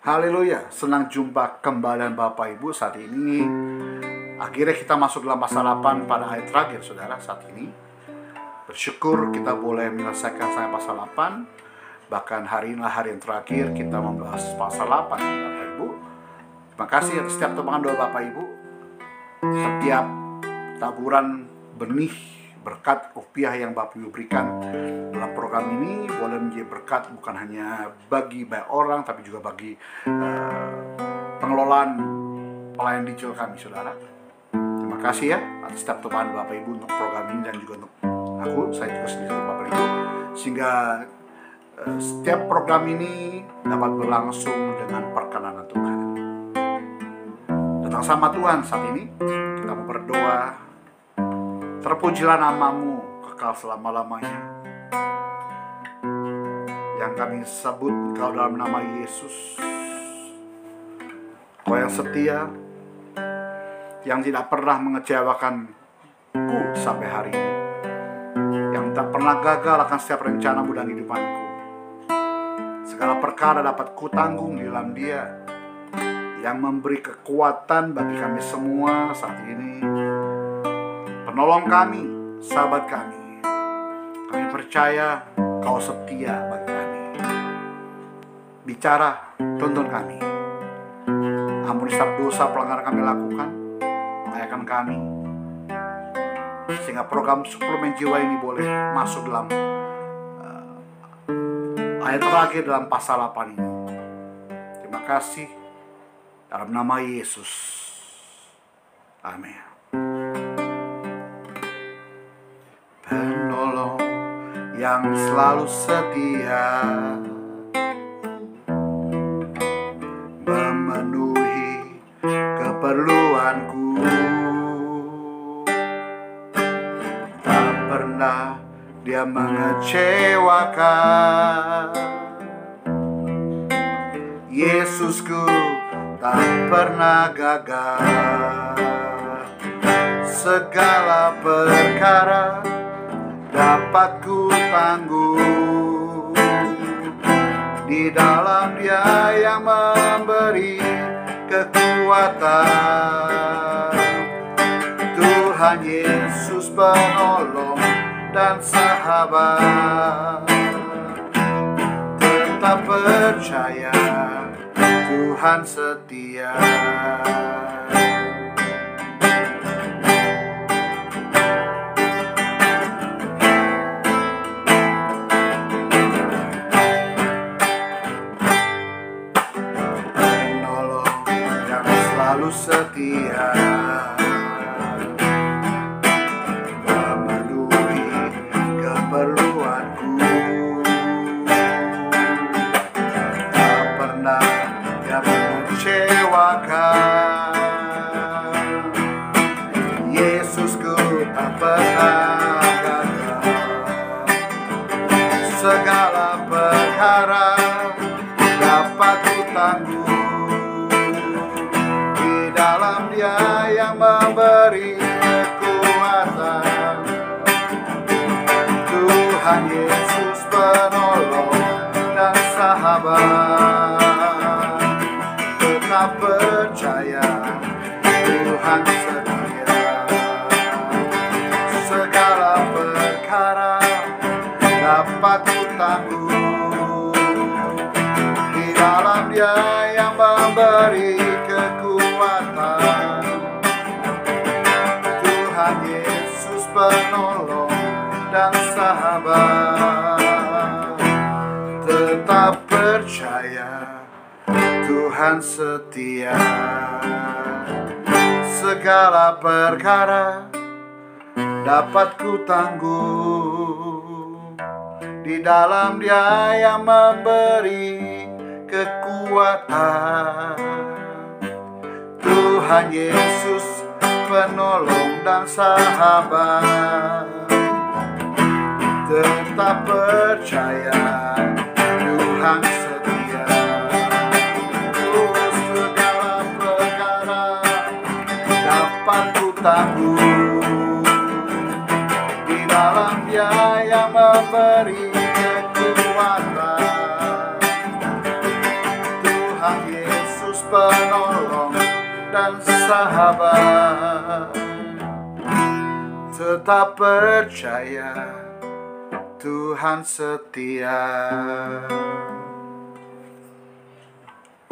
Haleluya, senang jumpa kembali Bapak Ibu saat ini. Akhirnya kita masuk dalam pasal 8 pada ayat terakhir, saudara, saat ini. Bersyukur kita boleh menyelesaikan sampai pasal 8. Bahkan hari inilah hari yang terakhir kita membahas pasal 8, Bapak Ibu. Terima kasih atas setiap tumpangan doa Bapak Ibu. Setiap taburan benih berkat rupiah yang Bapak Ibu berikan dalam program ini boleh menjadi berkat bukan hanya bagi banyak orang, tapi juga bagi pengelolaan pelayan digital kami, saudara. Terima kasih ya atas setiap tumpangan Bapak Ibu untuk program ini dan juga untuk saya juga sendiri untuk Bapak Ibu, sehingga setiap program ini dapat berlangsung dengan perkenan Tuhan. Datang sama Tuhan saat ini, kita mau berdoa. Terpujilah namamu kekal selama-lamanya, yang kami sebut Engkau dalam nama Yesus. Kau yang setia, yang tidak pernah mengecewakanku sampai hari ini, yang tak pernah gagal akan setiap rencanamu dan hidupanku. Segala perkara dapat kutanggung di dalam Dia yang memberi kekuatan bagi kami semua saat ini. Penolong kami, sahabat kami. Kami percaya Kau setia bagi kami. Bicara, tuntun kami. Ampuni setiap dosa pelanggaran kami lakukan, mengayakan kami, sehingga program suplemen jiwa ini boleh masuk dalam ayat terakhir dalam pasal 8 ini. Terima kasih dalam nama Yesus. Amin. Penolong yang selalu setia, memenuhi keperluanku, tak pernah Dia mengecewakan. Yesusku tak pernah gagal. Segala perkara dapat ku tanggung di dalam Dia yang memberi kekuatan. Tuhan Yesus penolong dan sahabat, tetap percaya Tuhan setia. Setia, memenuhi keperluanku, tak pernah Dia mengecewakan. Yesusku tak pernah gagal. Segala perkara dapat ku tanggung dalam Dia yang memberi kekuatan. Tuhan Yesus penolong dan sahabat, tetap percaya Tuhan setia. Segala perkara dapat ku tanggung di dalam Dia yang memberi kekuatan. Tuhan Yesus penolong dan sahabat, tetap percaya Tuhan setia. Segala perkara dapat ku tanggung di dalam Dia yang memberi kekuatan. Tuhan Yesus penolong dan sahabat, tetap percaya Tuhan setia. Segala perkara dapat ku tanggung di dalam Dia yang memberi kekuatan. Tuhan Yesus penolong dan sahabat. Tetap percaya Tuhan setia.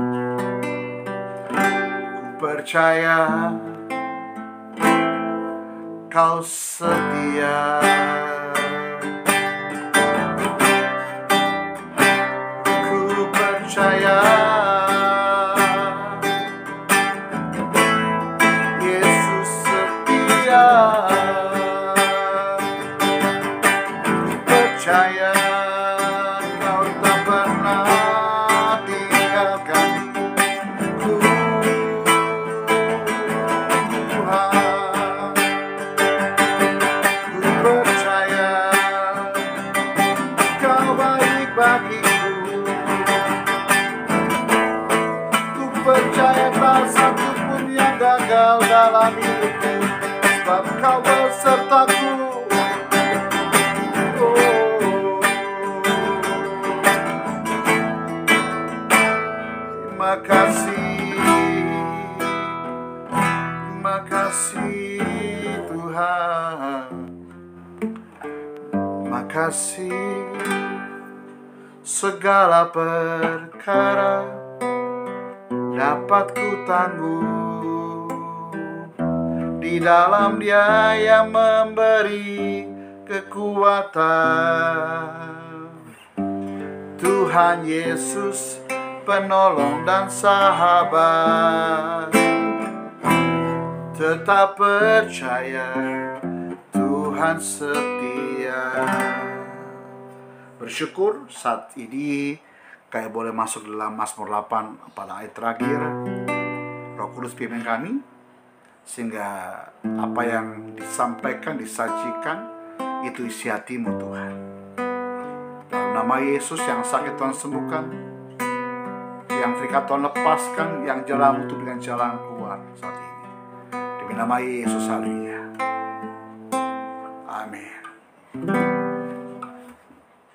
Ku percaya Kau setia. Ku percaya Yesus setia. Ku percaya Kau tak pernah tinggalkan ku, Tuhan. Ku percaya Kau baik bagiku. Ku percaya tak satu pun yang gagal dalam hidupku, sebab Kau besertaku. Terima kasih Tuhan. Terima kasih. Segala perkara dapat ku tangguh di dalam Dia yang memberi kekuatan. Tuhan Yesus penolong dan sahabat. Tetap percaya Tuhan setia. Bersyukur saat ini kayak boleh masuk dalam Mazmur 8 pada ayat terakhir. Roh Kudus pimpin kami sehingga apa yang disampaikan, disajikan itu isi hatimu Tuhan. Dalam nama Yesus, yang sakit Tuhan sembuhkan, yang terikat Tuhan lepaskan, yang jalan untuk dengan jalan keluar saat ini. Demi nama Yesus, haleluya. Amin.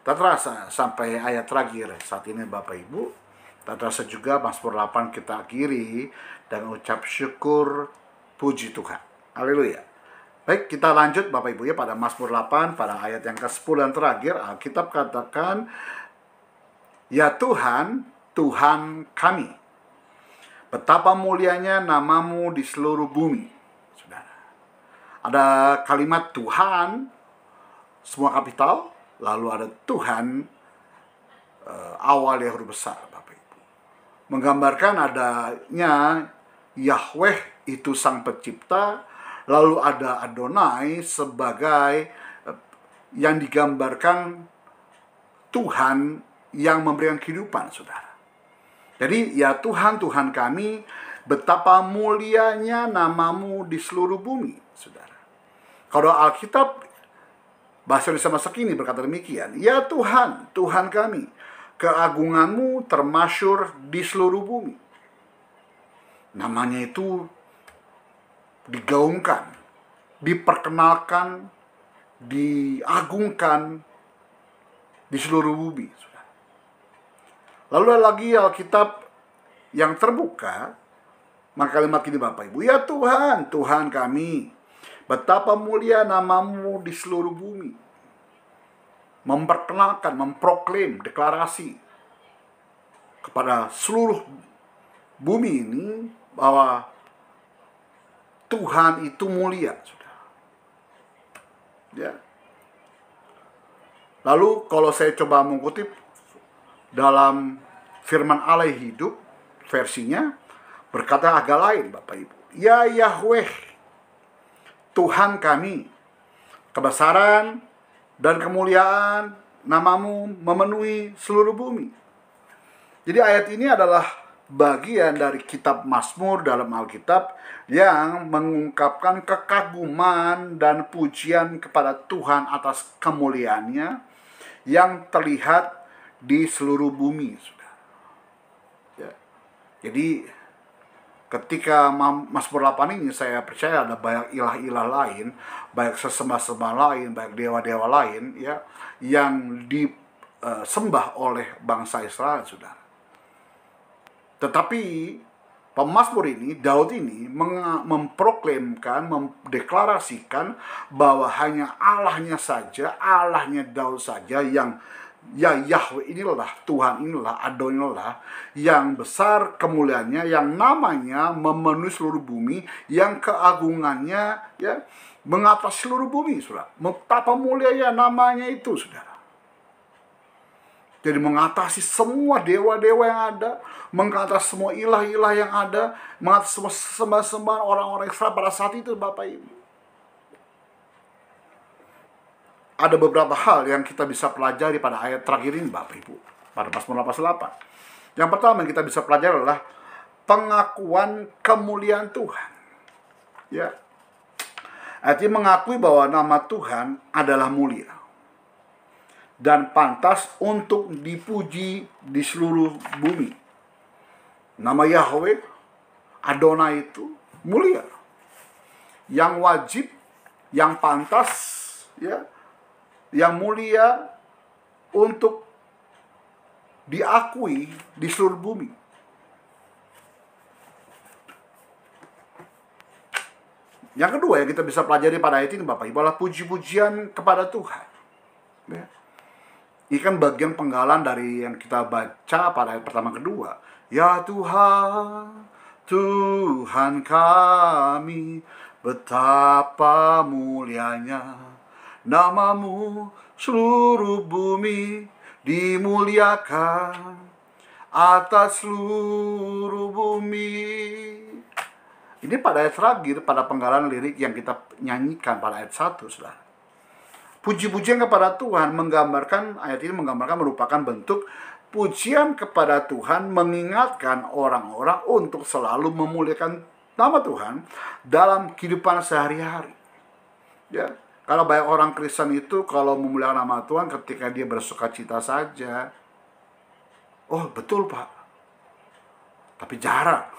Tak terasa sampai ayat terakhir saat ini Bapak Ibu. Tak terasa juga Mazmur 8 kita akhiri dengan ucap syukur puji Tuhan. Haleluya. Baik, kita lanjut Bapak Ibu ya pada Mazmur 8 pada ayat yang ke-10 dan terakhir. Alkitab katakan, ya Tuhan, Tuhan kami, betapa mulianya namamu di seluruh bumi. Saudara, ada kalimat Tuhan, semua kapital, lalu ada Tuhan awal yang huruf besar, Bapak Ibu. Menggambarkan adanya Yahweh itu sang pencipta, lalu ada Adonai sebagai yang digambarkan Tuhan yang memberikan kehidupan, saudara. Jadi ya Tuhan, Tuhan kami, betapa mulianya namamu di seluruh bumi, saudara. Kalau Alkitab bahasa Indonesia masa kini berkata demikian, ya Tuhan, Tuhan kami, keagunganmu termasyhur di seluruh bumi. Namanya itu digaungkan, diperkenalkan, diagungkan di seluruh bumi. Lalu lagi Alkitab yang terbuka, maka kalimat ini Bapak Ibu, ya Tuhan, Tuhan kami, betapa mulia namamu di seluruh bumi. Memperkenalkan, memproklaim, deklarasi kepada seluruh bumi ini bahwa Tuhan itu mulia, saudara. Ya. Lalu kalau saya coba mengutip dalam firman Allah hidup, versinya berkata agak lain, Bapak Ibu. Ya Yahweh, Tuhan kami, kebesaran dan kemuliaan namamu memenuhi seluruh bumi. Jadi ayat ini adalah bagian dari kitab Mazmur dalam Alkitab yang mengungkapkan kekaguman dan pujian kepada Tuhan atas kemuliaannya yang terlihat di seluruh bumi. Ya. Jadi ketika Mazmur 8 ini saya percaya ada banyak ilah-ilah lain, banyak sesembah-sembah lain, banyak dewa-dewa lain ya yang disembah oleh bangsa Israel, saudara. Tetapi pemazmur ini, Daud ini memproklamkan, mendeklarasikan bahwa hanya Allahnya saja, Allahnya Daud saja yang ya Yahweh inilah, Tuhan inilah, Adon inilah yang besar kemuliaannya, yang namanya memenuhi seluruh bumi, yang keagungannya ya mengatasi seluruh bumi, saudara. Betapa mulianya namanya itu, saudara. Jadi mengatasi semua dewa-dewa yang ada, mengatasi semua ilah-ilah yang ada, mengatasi semua sembah-sembahan orang-orang Israel pada saat itu, Bapak Ibu. Ada beberapa hal yang kita bisa pelajari pada ayat terakhir ini, Bapak Ibu, pada Mazmur 88. Yang pertama yang kita bisa pelajari adalah pengakuan kemuliaan Tuhan. Ya. Artinya mengakui bahwa nama Tuhan adalah mulia dan pantas untuk dipuji di seluruh bumi. Nama Yahweh, Adonai itu mulia. Yang wajib, yang pantas, ya, yang mulia untuk diakui di seluruh bumi. Yang kedua yang kita bisa pelajari pada ayat ini, Bapak Ibu, adalah puji-pujian kepada Tuhan. Ya. Ini kan bagian penggalan dari yang kita baca pada ayat pertama kedua. Ya Tuhan, Tuhan kami, betapa mulianya namamu, seluruh bumi dimuliakan atas seluruh bumi. Ini pada ayat terakhir, pada penggalan lirik yang kita nyanyikan pada ayat 1, saudara. Puji-pujian kepada Tuhan menggambarkan, ayat ini menggambarkan merupakan bentuk pujian kepada Tuhan, mengingatkan orang-orang untuk selalu memuliakan nama Tuhan dalam kehidupan sehari-hari. Ya, kalau banyak orang Kristen itu kalau memuliakan nama Tuhan ketika dia bersukacita saja. Oh, betul, Pak. Tapi jarang.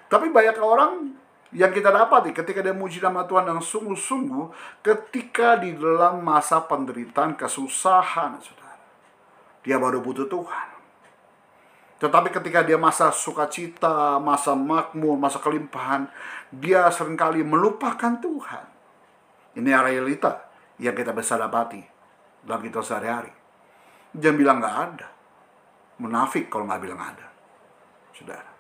Tapi banyak orang yang kita dapati ketika dia muji nama Tuhan dengan sungguh-sungguh ketika di dalam masa penderitaan, kesusahan, saudara. Dia baru butuh Tuhan. Tetapi ketika dia masa sukacita, masa makmur, masa kelimpahan, dia seringkali melupakan Tuhan. Ini realita yang kita bisa dapati dalam kita sehari-hari. Jangan bilang gak ada. Munafik kalau gak bilang ada, saudara.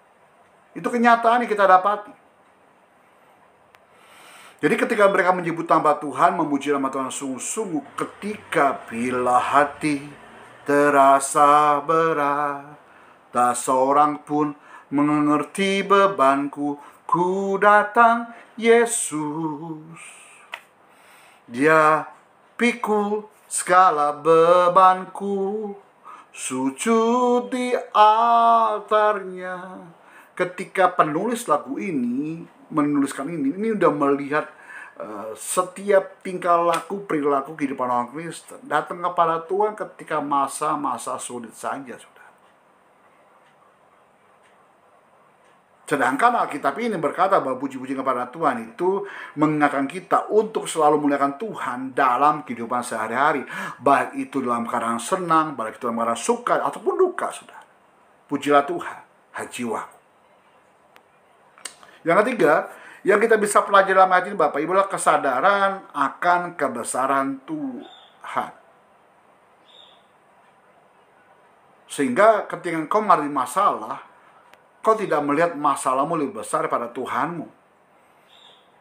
Itu kenyataan yang kita dapati. Jadi ketika mereka menyebut nama Tuhan, memuji nama Tuhan sungguh-sungguh, ketika bila hati terasa berat, tak seorang pun mengerti bebanku, ku datang Yesus. Dia pikul segala bebanku, sujud di altarnya. Ketika penulis lagu ini menuliskan ini udah melihat setiap tingkah laku, perilaku kehidupan orang Kristen datang kepada Tuhan ketika masa-masa sulit saja, saudara. Sedangkan Alkitab ini berkata bahwa puji-puji kepada Tuhan itu mengingatkan kita untuk selalu memuliakan Tuhan dalam kehidupan sehari-hari, baik itu dalam keadaan senang, baik itu dalam keadaan suka ataupun duka, saudara. Pujilah Tuhan, hai jiwaku. Yang ketiga, yang kita bisa pelajari dalam ayat ini, Bapak Ibu, adalah kesadaran akan kebesaran Tuhan. Sehingga ketika engkau mengalami masalah, kau tidak melihat masalahmu lebih besar daripada Tuhanmu.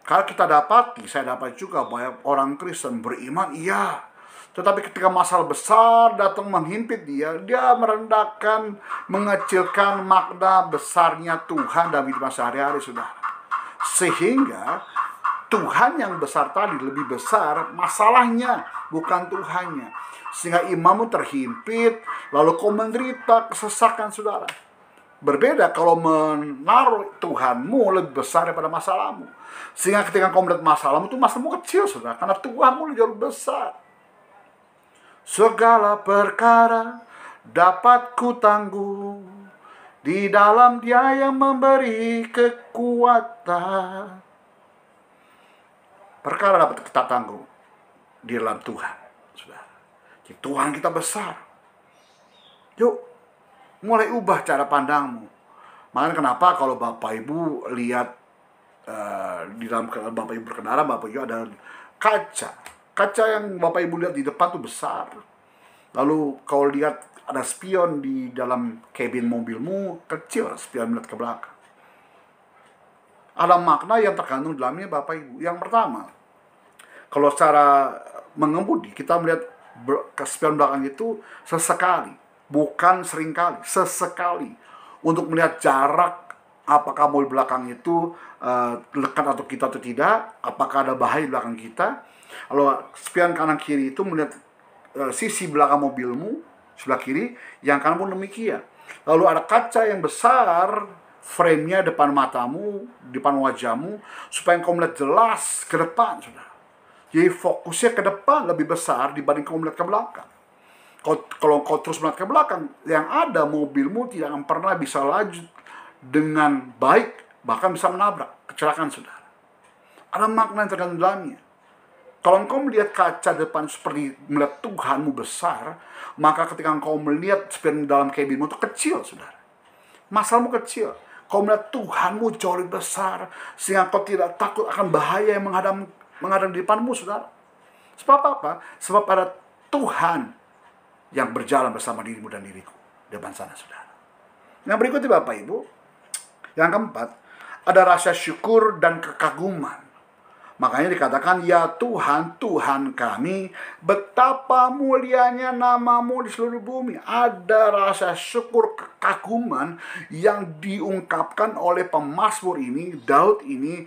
Kalau kita dapati, saya dapat juga banyak orang Kristen beriman, iya. Tetapi ketika masalah besar datang menghimpit dia merendahkan, mengecilkan makna besarnya Tuhan dalam hidup sehari-hari, saudara. Sehingga Tuhan yang besar tadi lebih besar masalahnya, bukan Tuhannya. Sehingga imanmu terhimpit, lalu kau menderita kesesakan, saudara. Berbeda kalau menaruh Tuhanmu lebih besar daripada masalahmu. Sehingga ketika kau melihat masalahmu, itu masalahmu kecil, saudara. Karena Tuhanmu jauh besar. Segala perkara dapat ku tanggung di dalam Dia yang memberi kekuatan. Perkara dapat kita tanggung di dalam Tuhan, saudara. Jadi Tuhan kita besar. Yuk, Mulai ubah cara pandangmu. Makanya kenapa kalau Bapak Ibu lihat di dalam Bapak Ibu berkendara, Bapak Ibu ada kaca. Kaca yang Bapak Ibu lihat di depan tuh besar. Lalu kalau lihat ada spion di dalam kabin mobilmu, kecil spion melihat ke belakang. Ada makna yang terkandung dalamnya Bapak Ibu. Yang pertama, kalau secara mengemudi kita melihat ke spion belakang itu sesekali, bukan seringkali, sesekali, untuk melihat jarak, apakah mobil belakang itu dekat atau kita atau tidak, apakah ada bahaya di belakang kita. Lalu spion kanan kiri itu melihat sisi belakang mobilmu sebelah kiri, yang kanan pun demikian. Lalu ada kaca yang besar, frame-nya depan matamu, depan wajahmu, supaya engkau melihat jelas ke depan, saudara. Jadi fokusnya ke depan lebih besar dibanding kau melihat ke belakang. Kalau kau terus melihat ke belakang, yang ada mobilmu tidak akan pernah bisa laju dengan baik, bahkan bisa menabrak, kecelakaan, saudara. Ada makna yang terkandung dalamnya. Kalau engkau melihat kaca depan seperti melihat Tuhanmu besar, maka ketika engkau melihat spion dalam kabinmu itu kecil, saudara. Masalahmu kecil. Kau melihat Tuhanmu jauh lebih besar, sehingga kau tidak takut akan bahaya yang menghadang di depanmu, saudara. Sebab apa? Sebab ada Tuhan yang berjalan bersama dirimu dan diriku di depan sana, saudara. Yang berikutnya Bapak Ibu, yang keempat, ada rasa syukur dan kekaguman. Makanya dikatakan, ya Tuhan, Tuhan kami, betapa mulianya namamu di seluruh bumi. Ada rasa syukur, kekaguman yang diungkapkan oleh pemazmur ini, Daud ini,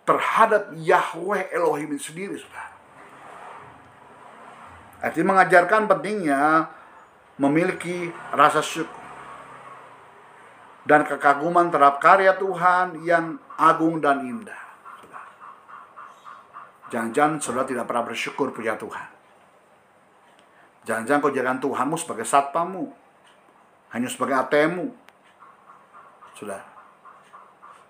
terhadap Yahweh Elohim sendiri, saudara. Artinya mengajarkan pentingnya memiliki rasa syukur dan kekaguman terhadap karya Tuhan yang agung dan indah. Jangan-jangan saudara tidak pernah bersyukur punya Tuhan. Jangan-jangan kau jadikan Tuhanmu sebagai satpammu, hanya sebagai ATM-mu. Saudara,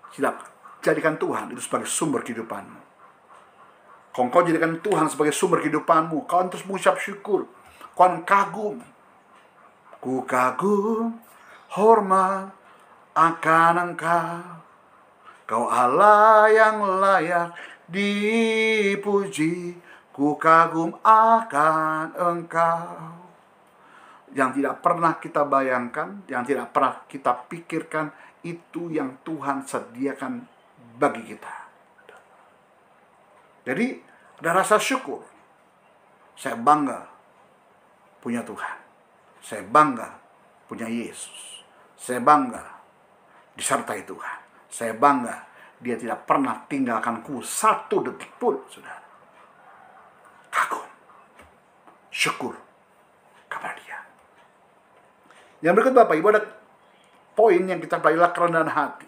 tidak jadikan Tuhan itu sebagai sumber kehidupanmu. Kalau kau jadikan Tuhan sebagai sumber kehidupanmu, kau terus mengucap syukur, kau kagum. Ku kagum, hormat akan Engkau, Kau Allah yang layak dipuji, ku kagum akan Engkau. Yang tidak pernah kita bayangkan, yang tidak pernah kita pikirkan, itu yang Tuhan sediakan bagi kita. Jadi ada rasa syukur. Saya bangga punya Tuhan. Saya bangga punya Yesus. Saya bangga disertai Tuhan. Saya bangga Dia tidak pernah tinggalkanku satu detik pun, saudara. Kagum, syukur kepada Dia. Yang berikut Bapak Ibu, ada poin yang kita pelajari, kerendahan hati.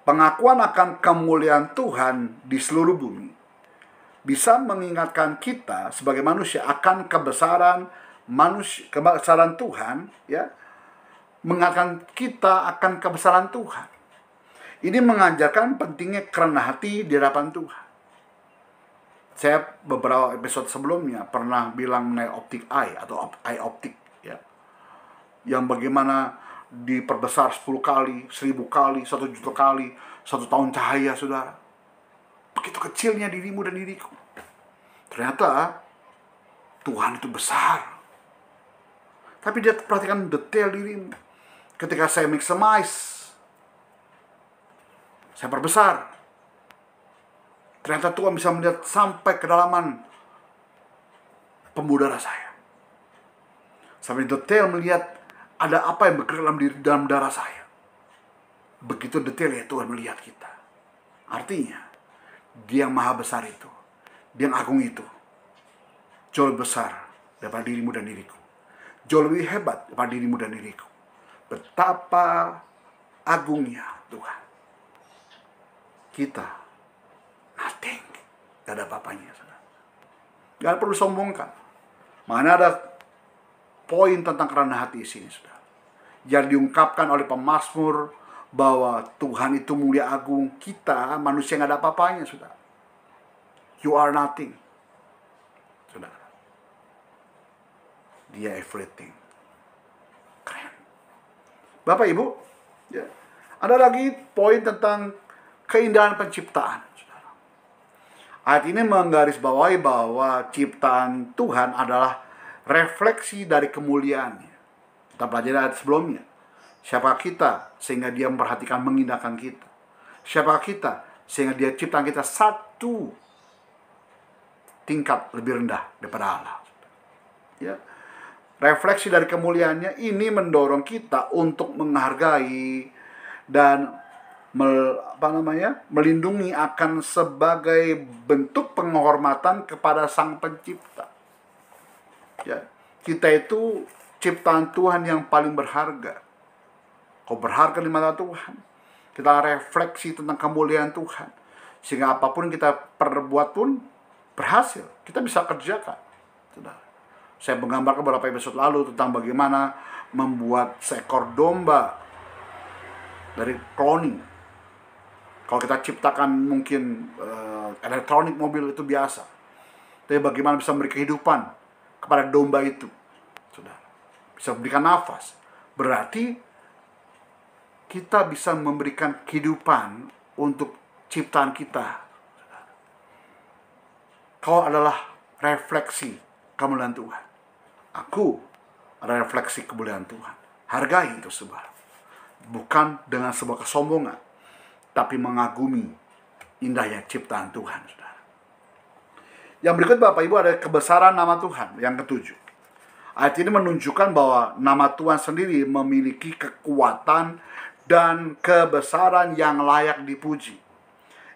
Pengakuan akan kemuliaan Tuhan di seluruh bumi bisa mengingatkan kita sebagai manusia akan kebesaran Tuhan, ya. Mengingatkan kita akan kebesaran Tuhan. Ini mengajarkan pentingnya kerendahan hati di hadapan Tuhan. Saya beberapa episode sebelumnya pernah bilang mengenai optik eye atau eye optik, ya. Yang bagaimana diperbesar 10 kali, 1000 kali, 1 juta kali, 1 tahun cahaya, saudara. Begitu kecilnya dirimu dan diriku. Ternyata Tuhan itu besar. Tapi Dia perhatikan detail dirimu. Ketika saya maximize, saya perbesar, ternyata Tuhan bisa melihat sampai kedalaman pembuluh darah saya. Sampai detail melihat ada apa yang bergerak dalam darah saya. Begitu detail ya Tuhan melihat kita. Artinya, Dia yang maha besar itu, Dia yang agung itu, jauh lebih besar daripada dirimu dan diriku. Jauh lebih hebat daripada dirimu dan diriku. Betapa agungnya Tuhan. Kita nothing, gak ada apa-apanya. Gak perlu sombongkan. Mana ada poin tentang kerendahan hati di sini, saudara. Yang diungkapkan oleh pemazmur bahwa Tuhan itu mulia agung. Kita manusia gak ada apa-apanya, saudara. You are nothing, saudara. Dia everything. Bapak Ibu, ya, ada lagi poin tentang keindahan penciptaan. Ayat ini menggarisbawahi bahwa ciptaan Tuhan adalah refleksi dari kemuliaannya. Kita pelajari ayat sebelumnya. Siapa kita sehingga dia memperhatikan mengindahkan kita? Siapa kita sehingga dia ciptaan kita satu tingkat lebih rendah daripada Allah? Ya. Refleksi dari kemuliaannya ini mendorong kita untuk menghargai dan melindungi akan sebagai bentuk penghormatan kepada Sang Pencipta. Ya, kita itu ciptaan Tuhan yang paling berharga. Kau berharga di mata Tuhan. Kita refleksi tentang kemuliaan Tuhan, sehingga apapun kita perbuat pun berhasil. Kita bisa kerjakan. Saya menggambarkan beberapa episode lalu tentang bagaimana membuat seekor domba dari cloning. Kalau kita ciptakan mungkin elektronik mobil itu biasa, tapi bagaimana bisa memberi kehidupan kepada domba itu, sudah bisa memberikan nafas. Berarti kita bisa memberikan kehidupan untuk ciptaan kita. Kau adalah refleksi kemuliaan Tuhan. Aku adalah refleksi kemuliaan Tuhan. Hargai itu saudara. Bukan dengan sebuah kesombongan, tapi mengagumi indahnya ciptaan Tuhan, saudara. Yang berikut Bapak Ibu ada kebesaran nama Tuhan, yang ketujuh. Ayat ini menunjukkan bahwa nama Tuhan sendiri memiliki kekuatan dan kebesaran yang layak dipuji.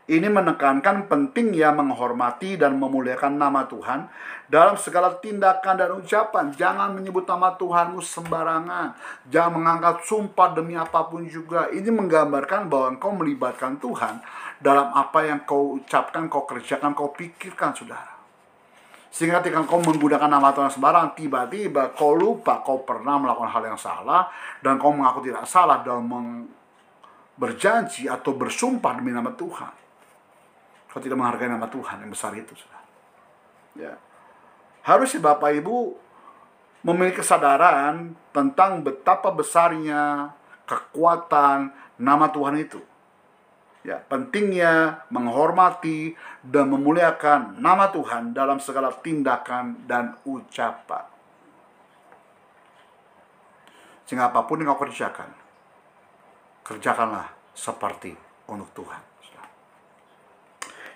Ini menekankan pentingnya menghormati dan memuliakan nama Tuhan dalam segala tindakan dan ucapan. Jangan menyebut nama Tuhanmu sembarangan. Jangan mengangkat sumpah demi apapun juga. Ini menggambarkan bahwa engkau melibatkan Tuhan dalam apa yang kau ucapkan, kau kerjakan, kau pikirkan, saudara. Sehingga ketika engkau menggunakan nama Tuhan sembarangan, tiba-tiba kau lupa kau pernah melakukan hal yang salah, dan kau mengaku tidak salah dalam berjanji atau bersumpah demi nama Tuhan. Kau tidak menghargai nama Tuhan yang besar itu, saudara. Ya. Harusnya Bapak Ibu memiliki kesadaran tentang betapa besarnya kekuatan nama Tuhan itu. Ya, pentingnya menghormati dan memuliakan nama Tuhan dalam segala tindakan dan ucapan. Sehingga apapun yang kau kerjakan, kerjakanlah seperti untuk Tuhan.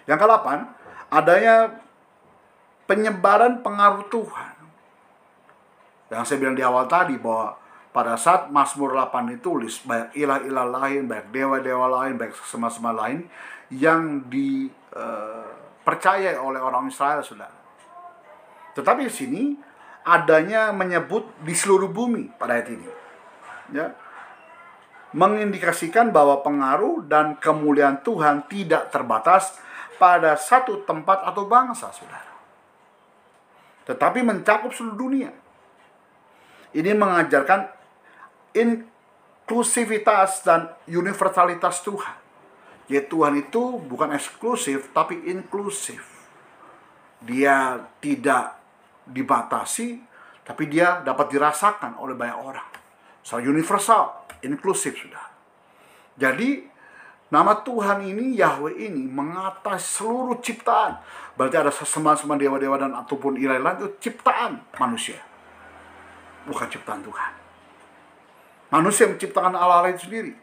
Yang ke-8, adanya penyebaran pengaruh Tuhan. Yang saya bilang di awal tadi, bahwa pada saat Mazmur 8 ditulis, banyak ilah-ilah lain, banyak dewa-dewa lain, banyak sesama-sama lain yang dipercaya oleh orang Israel, saudara. Tetapi di sini adanya menyebut di seluruh bumi pada ayat ini, ya, mengindikasikan bahwa pengaruh dan kemuliaan Tuhan tidak terbatas pada satu tempat atau bangsa, saudara, tetapi mencakup seluruh dunia. Ini mengajarkan inklusivitas dan universalitas Tuhan. Yaitu Tuhan itu bukan eksklusif, tapi inklusif. Dia tidak dibatasi, tapi dia dapat dirasakan oleh banyak orang. Secara universal, inklusif, sudah. Jadi nama Tuhan ini, Yahweh ini, mengatasi seluruh ciptaan. Berarti ada sesama-sama dewa-dewa dan ataupun ilah-ilah itu ciptaan manusia, bukan ciptaan Tuhan. Manusia menciptakan Allah-Allah itu sendiri.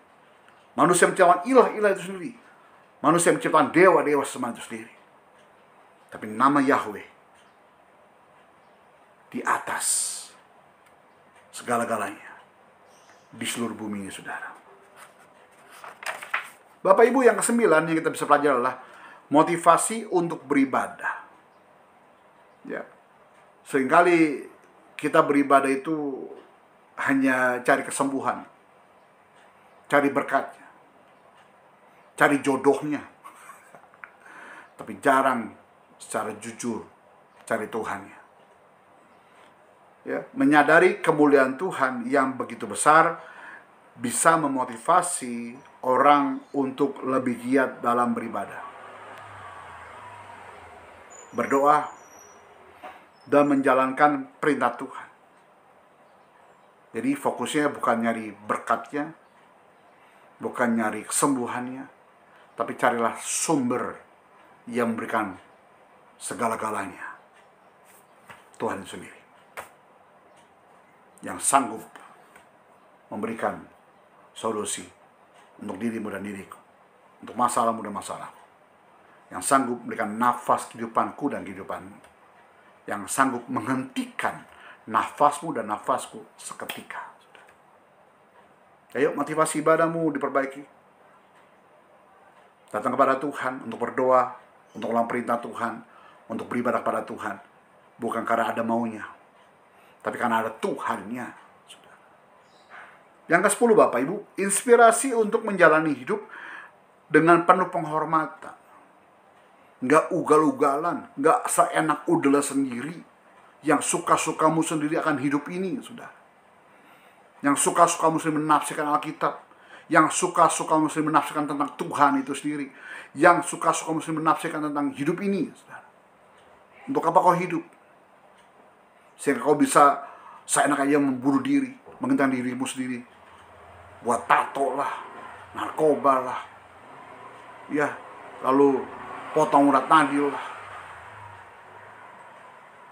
Manusia menciptakan ilah-ilah itu sendiri. Manusia menciptakan dewa-dewa semua itu sendiri. Tapi nama Yahweh di atas segala-galanya, di seluruh bumi ini, saudara. Bapak Ibu, yang ke-9 yang kita bisa pelajari adalah motivasi untuk beribadah. Ya. Seringkali kita beribadah itu hanya cari kesembuhan, cari berkatnya, cari jodohnya. Tapi jarang secara jujur cari Tuhannya. Ya, menyadari kemuliaan Tuhan yang begitu besar bisa memotivasi orang untuk lebih giat dalam beribadah, berdoa, dan menjalankan perintah Tuhan. Jadi fokusnya bukan nyari berkatnya, bukan nyari kesembuhannya, tapi carilah sumber yang memberikan segala-galanya. Tuhan sendiri yang sanggup memberikan solusi untuk dirimu dan diriku, untuk masalahmu dan masalahku, yang sanggup memberikan nafas kehidupanku dan kehidupanmu, yang sanggup menghentikan nafasmu dan nafasku seketika. Ayo, motivasi ibadahmu diperbaiki. Datang kepada Tuhan untuk berdoa, untuk ulang perintah Tuhan, untuk beribadah kepada Tuhan. Bukan karena ada maunya, tapi karena ada Tuhannya. Yang ke-10 Bapak Ibu, inspirasi untuk menjalani hidup dengan penuh penghormatan. Nggak ugal-ugalan, nggak seenak udela sendiri. Yang suka-sukamu sendiri akan hidup ini, sudah. Yang suka-suka muslim menafsirkan Alkitab, yang suka-suka muslim menafsirkan tentang Tuhan itu sendiri, yang suka-suka muslim menafsirkan tentang hidup ini, saudara. Untuk apa kau hidup? Sehingga kau bisa seenak aja membunuh diri, menghentikan dirimu sendiri, buat tato lah, narkoba lah, ya, lalu potong urat nadi lah.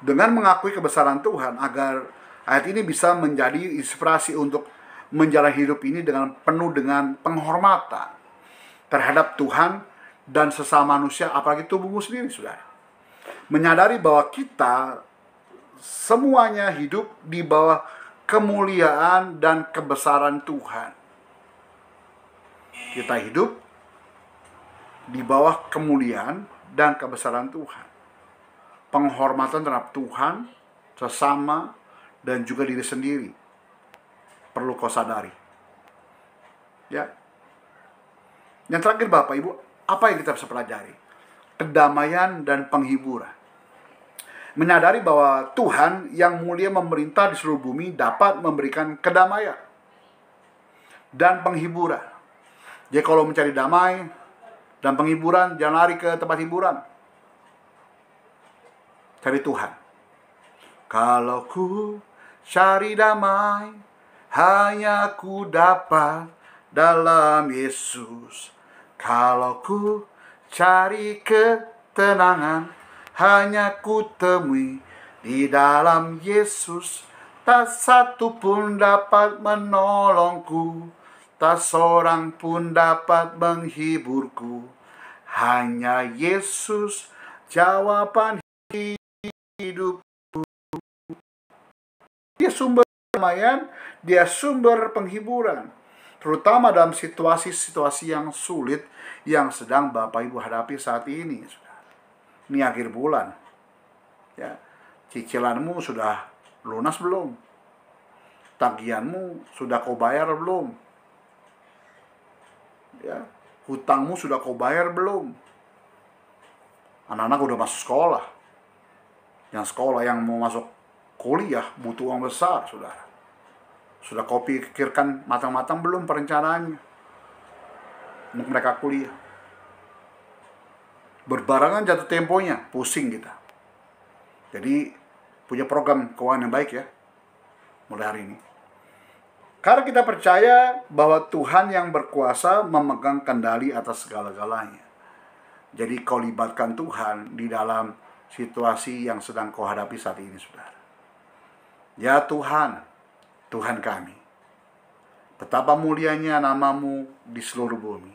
Dengan mengakui kebesaran Tuhan, agar ayat ini bisa menjadi inspirasi untuk menjalani hidup ini dengan penuh dengan penghormatan terhadap Tuhan dan sesama manusia, apalagi tubuhmu sendiri, saudara. Menyadari bahwa kita semuanya hidup di bawah kemuliaan dan kebesaran Tuhan. Kita hidup di bawah kemuliaan dan kebesaran Tuhan. Penghormatan terhadap Tuhan, sesama, dan juga diri sendiri perlu kau sadari. Ya. Yang terakhir Bapak Ibu, apa yang kita bisa pelajari? Kedamaian dan penghiburan. Menyadari bahwa Tuhan yang mulia memerintah di seluruh bumi dapat memberikan kedamaian dan penghiburan. Jadi kalau mencari damai dan penghiburan, jangan lari ke tempat hiburan. Cari Tuhan. Kalau ku cari damai, hanya ku dapat dalam Yesus. Kalau ku cari ketenangan, hanya ku temui di dalam Yesus. Tak satu pun dapat menolongku, tak seorang pun dapat menghiburku. Hanya Yesus jawaban hidup. Dia sumber kedamaian, dia sumber penghiburan. Terutama dalam situasi-situasi yang sulit yang sedang Bapak Ibu hadapi saat ini. Ini akhir bulan. Ya, cicilanmu sudah lunas belum? Tagihanmu sudah kau bayar belum? Ya, hutangmu sudah kau bayar belum? Anak-anak udah masuk sekolah. Yang sekolah yang mau masuk kuliah butuh uang besar, saudara. Sudah kau pikirkan matang-matang belum perencanaannya untuk mereka kuliah? Berbarengan jatuh temponya, pusing kita. Jadi punya program keuangan yang baik ya, mulai hari ini. Karena kita percaya bahwa Tuhan yang berkuasa memegang kendali atas segala-galanya. Jadi kau libatkan Tuhan di dalam situasi yang sedang kau hadapi saat ini, saudara. Ya Tuhan, Tuhan kami, betapa mulianya namamu di seluruh bumi.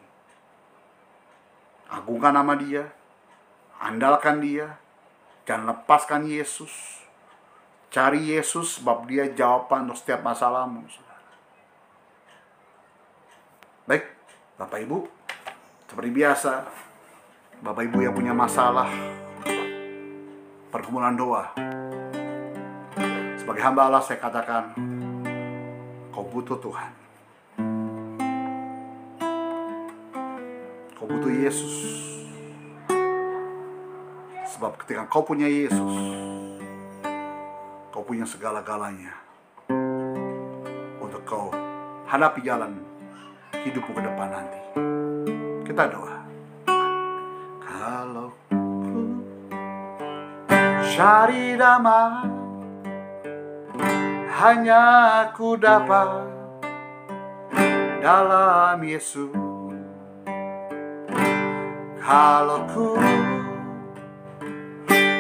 Agungkan nama dia, andalkan dia, jangan lepaskan Yesus. Cari Yesus sebab dia jawaban untuk setiap masalahmu, saudara. Baik, Bapak Ibu, seperti biasa, Bapak Ibu yang punya masalah, pergumulan doa, sebagai hamba Allah saya katakan, kau butuh Tuhan. Kau butuh Yesus. Sebab ketika kau punya Yesus, kau punya segala-galanya untuk kau hadapi jalan hidupmu ke depan nanti. Kita doa. Kalau ku cari damai, hanya ku dapat dalam Yesus. Kalau ku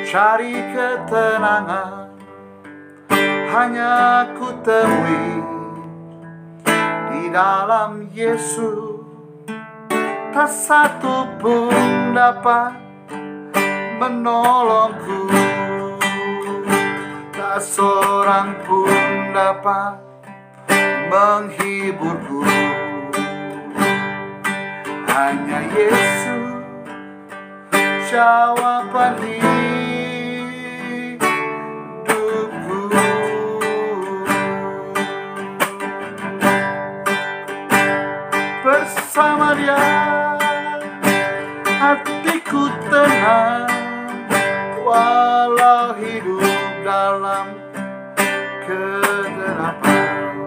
cari ketenangan, hanya ku temui di dalam Yesus. Tak satu pun dapat menolongku, tak seorang pun dapat menghiburku. Hanya Yesus jawaban hidupku. Bersama Dia hatiku tenang, walau hidup dalam kegelapan.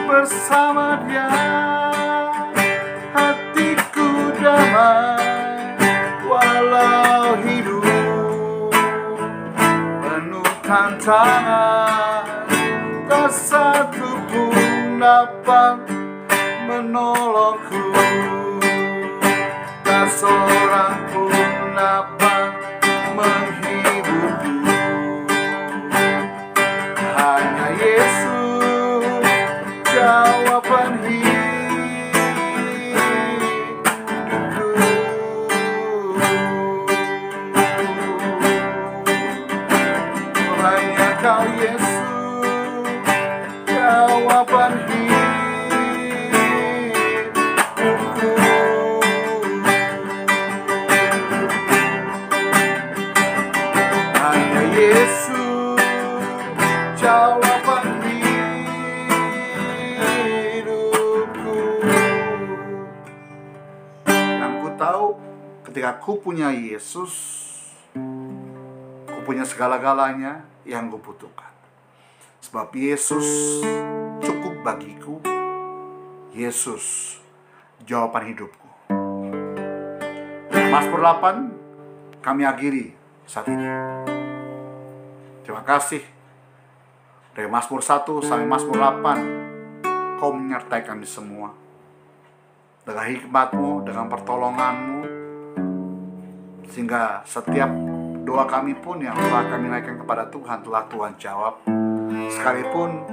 Bersama Dia hatiku damai, walau hidup penuh tantangan. Tak satu pun dapat menolongku, tak seorang pun dapat menghiburku. Hanya Yesus jawaban hidupku. Hanya Kau Yesus jawaban hidupku. Hanya Yesus jawaban hidupku. Yang ku tahu, ketika ku punya Yesus, ku punya segala-galanya yang ku butuhkan. Sebab Yesus cukup bagiku. Yesus jawaban hidupku. Mazmur 8 kami akhiri saat ini. Terima kasih. Dari Mazmur 1 sampai Mazmur 8, Kau menyertai kami semua. Dengan hikmat-Mu, dengan pertolongan-Mu, sehingga setiap doa kami pun yang telah kami naikkan kepada Tuhan, telah Tuhan jawab. Sekalipun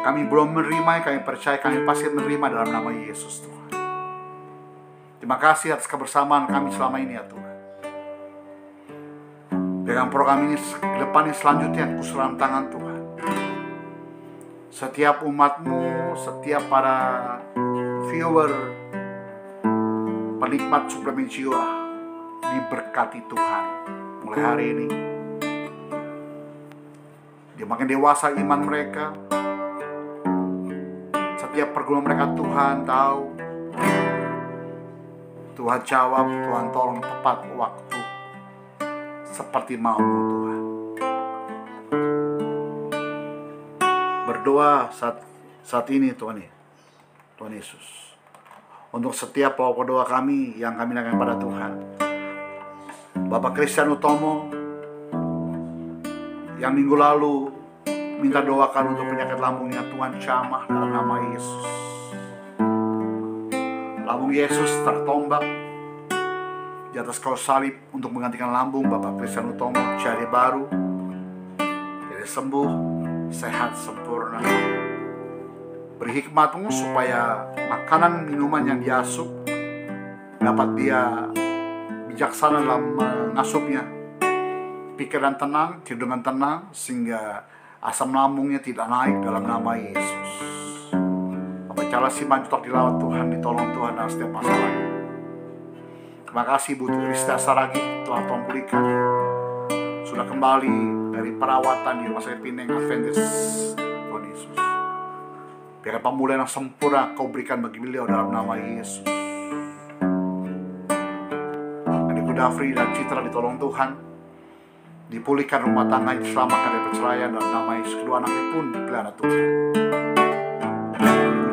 kami belum menerima, kami percaya kami pasti menerima dalam nama Yesus Tuhan. Terima kasih atas kebersamaan kami selama ini ya Tuhan. Dengan program ini ke depan ini selanjutnya ku serahkan tangan Tuhan. Setiap umat-Mu, setiap para viewer, penikmat suplemen jiwa, diberkati Tuhan mulai hari ini. Dia makin dewasa iman mereka. Setiap pergumulan mereka Tuhan tahu, Tuhan jawab, Tuhan tolong tepat waktu seperti mau-Mu Tuhan. Berdoa saat ini Tuhan Yesus, untuk setiap pokok doa kami yang kami naikkan pada Tuhan. Bapak Christian Utomo yang minggu lalu minta doakan untuk penyakit lambungnya, Tuhan jamah dalam nama Yesus. Lambung Yesus tertombak di atas kayu salib untuk menggantikan lambung Bapak Christian Utomo, jadi baru, jadi sembuh, sehat sempurna. Beri hikmat-Mu supaya makanan minuman yang diasup dapat dia bijaksana dalam mengasupnya. Pikiran tenang, tidur dengan tenang, sehingga asam lambungnya tidak naik dalam nama Yesus. Bapak Charles Siman Jutak dilawat Tuhan, ditolong Tuhan dalam setiap masalah. Terima kasih Bu Rista Saragi telah Tuhan pulihkan, sudah kembali dari perawatan di Rumah Sakit Pineng Adventist. Tuhan Yesus, biar pemulihan yang sempurna Kau berikan bagi beliau dalam nama Yesus. Adikku Dafri dan Citra ditolong Tuhan, dipulihkan rumah tangga, diselamatkan dari perceraian dalam nama Yesus. Kedua anaknya pun dipelihara Tuhan.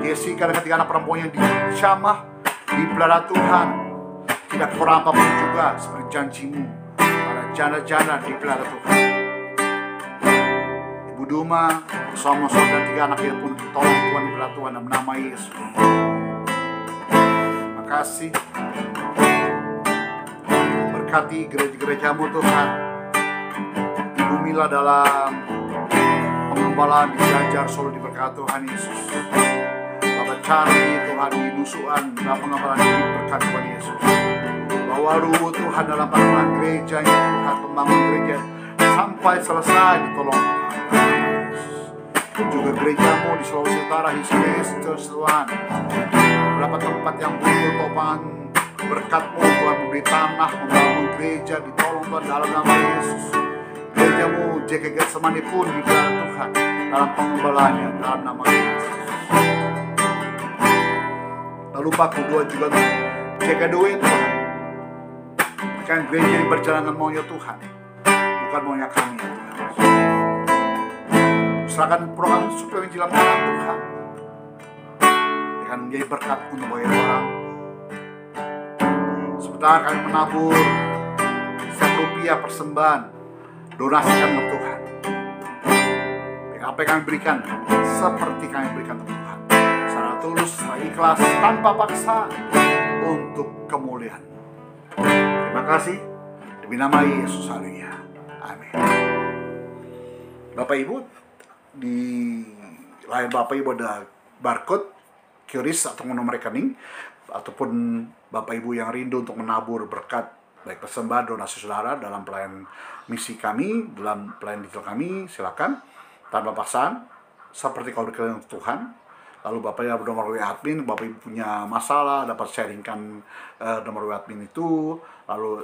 Jessica dan ketiga anak perempuan yang dijamah dipelihara Tuhan, tidak kurang apapun juga seperti janji-Mu. Para janda-janda dipelihara Tuhan. Ibu Duma bersama saudara 3 anaknya pun tolong Tuhan diberkati Tuhan dalam nama Yesus. Terima kasih. Berkati gereja-gerejamu Tuhan. Ibu Mila dalam pengembalaan di Jajar Solo diberkati Tuhan Yesus. Bapak Charlie Tuhan di Nusuan dalam pengembalaan diberkati Tuhan Yesus. Bawa Ruh Tuhan dalam pengembalaan gerejanya Tuhan, pembangun gereja sampai selesai ditolong juga gerejamu di Sulawesi Utara, His Kristus Tuhan. Beberapa tempat yang butuh topangan berkat-Mu Tuhan, memberi tanah, membangun gereja, ditolong Tuhan dalam nama Yesus. Gerejamu JK Getsemani pun diberkati Tuhan dalam pengembalaannya dalam nama Yesus. Lalu Pak kedua juga JK Dewi Tuhan, kan gereja yang berjalan dengan maunya Tuhan, bukan maunya kami ya Tuhan. Serahkan program supaya menjelang Tuhan dengan menjadi berkat untuk banyak orang. Sementara kami menabur setiap rupiah persembahan, donasikan untuk Tuhan. Apa yang kami berikan seperti kami berikan untuk Tuhan, secara tulus, secara ikhlas, tanpa paksa, untuk kemuliaan. Terima kasih demi nama Yesus, haleluya, amin. Bapak Ibu, di layar Bapak Ibu ada barcode, QRIS atau nomor rekening, ataupun Bapak Ibu yang rindu untuk menabur berkat baik persembahan donasi saudara dalam pelayanan misi kami, dalam pelayanan digital kami, silakan tanpa paksaan seperti kalau berkenan untuk Tuhan. Lalu Bapak Ibu nomor WA admin, Bapak Ibu punya masalah dapat sharingkan nomor WA admin itu, lalu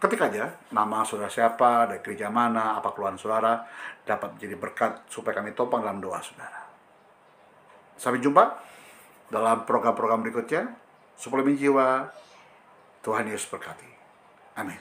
ketik aja nama saudara siapa, dari gereja mana, apa keluhan saudara, dapat menjadi berkat supaya kami topang dalam doa saudara. Sampai jumpa dalam program-program berikutnya. Suplemen jiwa, Tuhan Yesus berkati. Amin.